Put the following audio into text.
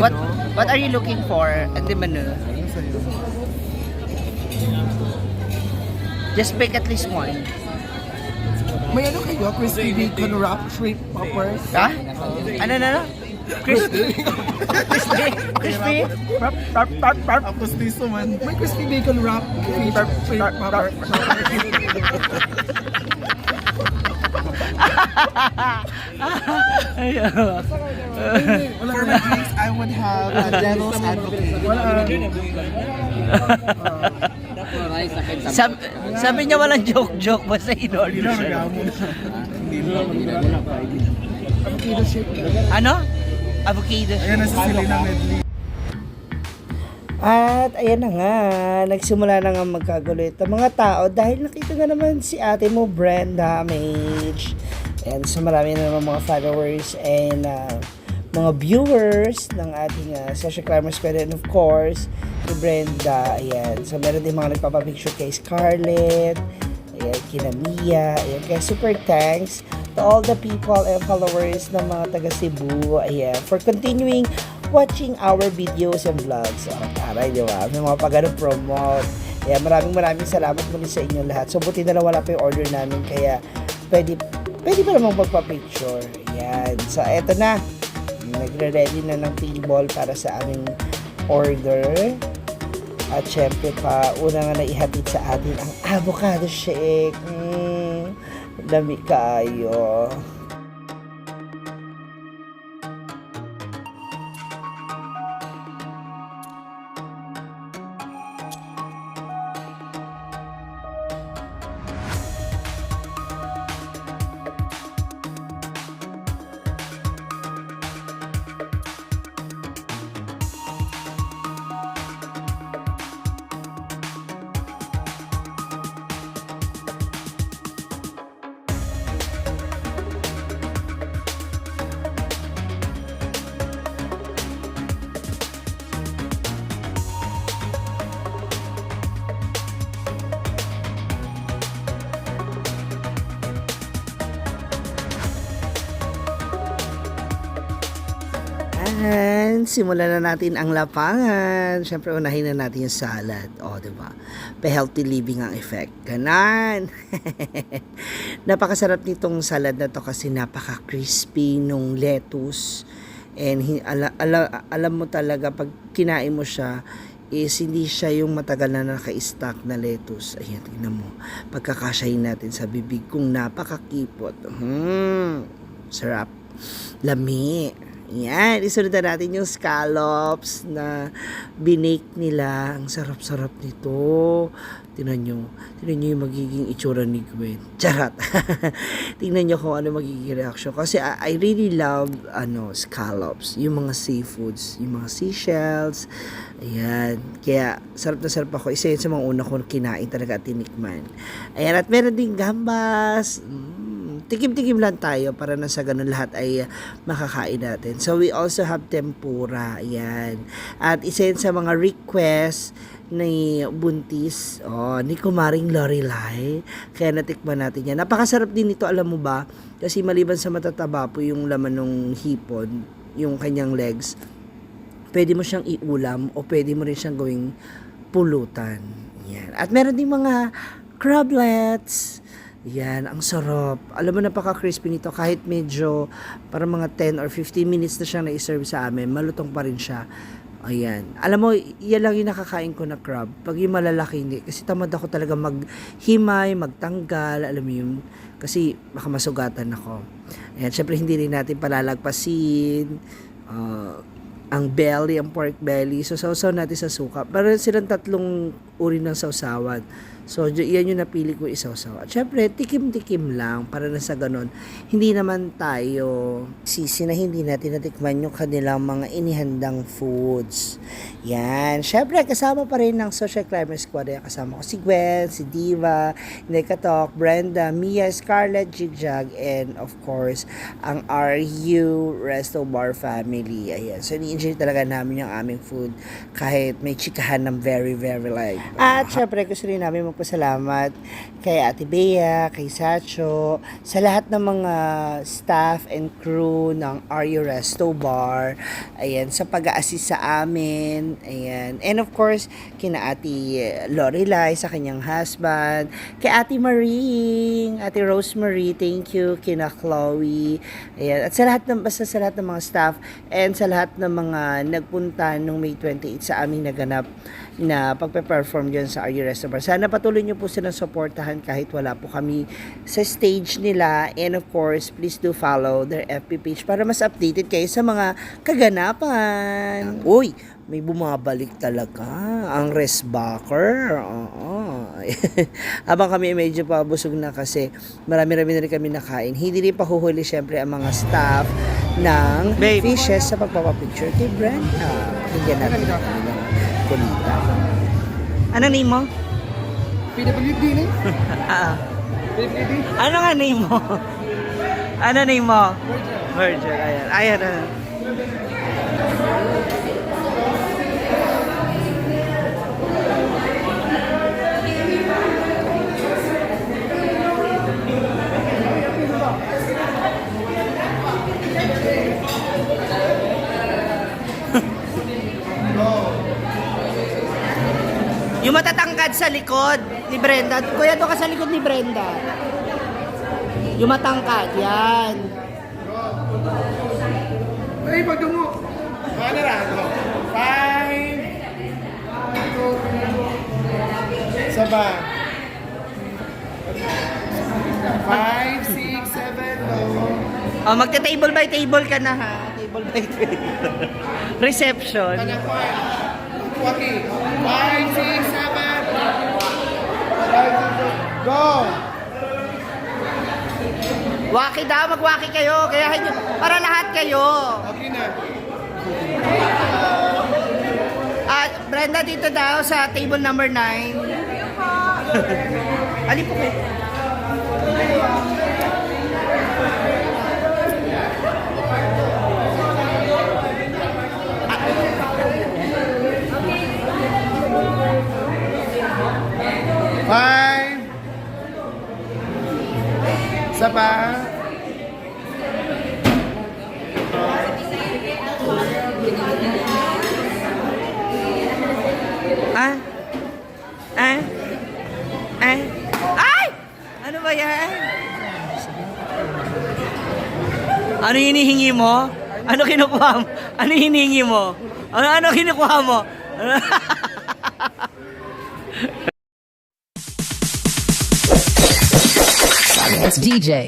What What are you looking for at the menu? Ano sa'yo? Just pick at least one. May ano kayo? Crispy bacon wrap shrimp poppers? Ha? Ano? Crispy? Crispy? Crispy? Pop, pop, pop, pop. Tapos tiso man. May crispy bacon wrap shrimp poppers. For my drinks, I would have a devil's advocate. Sabi niya walang joke-joke, basta in-order siya. Avocado shake. Ano? Avocado. Ayan na si Selena Medley. At ayan na nga, nagsimula na nga magkagulo ito mga tao dahil nakita nga naman si ate mo Brenda Mage. And so marami na naman mga followers and mga viewers ng ating Social Climber Squad and of course, si Brenda. Ayan, so meron din mga nagpapapicture kay Scarlett, ayan, kina Mia. Ayan, kaya super thanks to all the people and followers ng mga taga Cebu. Ayan, for continuing watching our videos and vlogs. So, taray, di ba? May mga pag-promote. Kaya maraming salamat muli sa inyo lahat. So, buti na lang wala pa yung order namin. Kaya, pwede pa namang magpa-picture. Ayan. So, eto na. Nagre-ready na ng table para sa aming order. At syempre pa, una nga na ihatid sa atin ang avocado shake. Dami kayo. And simulan na natin ang lapangan. Siyempre, unahin na natin yung salad. O, diba? Pa-healthy living ang effect. Ganon! Napakasarap nitong salad na to kasi napaka-crispy nung lettuce. And alam mo talaga, pag kinain mo siya, is hindi siya yung matagal na naka-stack na lettuce. Ayan, tingnan mo. Pagkakasyahin natin sa bibig kung napakakipot. Sarap. Lami. Yan, isunod na natin yung scallops na binake nila. Ang sarap-sarap nito. Tingnan nyo yung magiging itsura ni Gwen. Charot. Tingnan nyo kung ano magiging reaction. Kasi I really love scallops. Yung mga seafoods. Yung mga seashells. Ayan. Kaya sarap na sarap ako. Isa yun sa mga una kong kinain talaga at tinikman. Ayan. At meron din gambas. Tikim-tikim lang tayo para na sa ganun lahat ay makakain natin. So, we also have tempura. Ayan. At isa yun sa mga request ni Buntis, ni Kumaring Lorelai. Kaya natikman natin yan. Napakasarap din ito, alam mo ba? Kasi maliban sa matataba po yung laman ng hipon, yung kanyang legs, pwede mo siyang iulam o pwede mo rin siyang gawing pulutan. Yan. At meron din mga crablets. Yan, ang sarap. Alam mo, napaka-crispy nito. Kahit medyo, para mga 10 or 15 minutes na siyang na-serve sa amin, malutong pa rin siya. Ayan. Alam mo, yan lang yung nakakain ko na crab. Pag yung malalaki, hindi. Kasi tamad ako talaga maghimay, magtanggal. Alam mo yun. Kasi baka masugatan ako. Ayan, syempre hindi rin natin palalagpasin. Ang belly, ang pork belly. So, sausaw natin sa suka. Parang silang tatlong uri ng sausawan. So, yan yung napili ko isawsaw. At syempre, tikim-tikim lang para na sa ganon. Hindi naman tayo sisi na hindi natin natikman yung kanilang mga inihandang foods. Yan. Syempre, kasama pa rin ng Social Climber Squad. Kasama ko si Gwen, si Diva, Nekatok, Brenda, Mia, Scarlett, Jigjag, and of course, ang RU Resto Bar family. Ayan. So, ni-enjoy talaga namin yung aming food kahit may chikahan ng very, very light. At syempre, gusto rin namin magpasalamat kay Ate Bea, kay Sacho, sa lahat ng mga staff and crew ng Ario Resto Bar. Ayan, sa pag-a-assist sa amin. Ayan. And of course, kina Ate Lorelai sa kanyang husband, kay Ate Marie, Ate Rosemary, thank you, kina Chloe. Ayan. At sa lahat ng, basta sa lahat ng mga staff and sa lahat ng mga nagpunta nung May 28 sa aming naganap na pagpe-perform dyan sa Ario Resto Bar. Sana patuloy nyo po silang supportahan kahit wala po kami sa stage nila. And of course, please do follow their FB page para mas updated kayo sa mga kaganapan. Uy, may bumabalik talaga ang Resbacker. Oo. Habang kami medyo pabusog na kasi marami-rami na rin kami nakain. Hindi rin pa huhuli syempre ang mga staff ng fishes sa pagpapapicture kay Brenda. Hinggan natin ang kanilang kulita. Ano name mo? PWD na? Ah. PWD? Ano nga name mo? Ano name mo? Virgil. Ayan. Ayan. Ayan. Yung matatangkad sa likod ni Brenda. Kuya, doon ka sa likod ni Brenda. Yung matangkad, yan. Ay, pagdungo. Ano na? 5. Saba. 5, 6, 7, Oh, magta-table by table ka na ha. Table by table. Reception. Kanyang point. Okay. 5, 6, 7. 5, 6, 7. Go! Waki daw, magwaki kayo. Kaya nyo, para lahat kayo. Okay na. Brenda, dito daw sa table number 9. Ali po kayo. Five. Saba. Ay! Ano ba yan? Ano hinihingi mo? Ano kinukuha mo? Ano hinihingi mo? Ano kinukuha mo? It's DJ.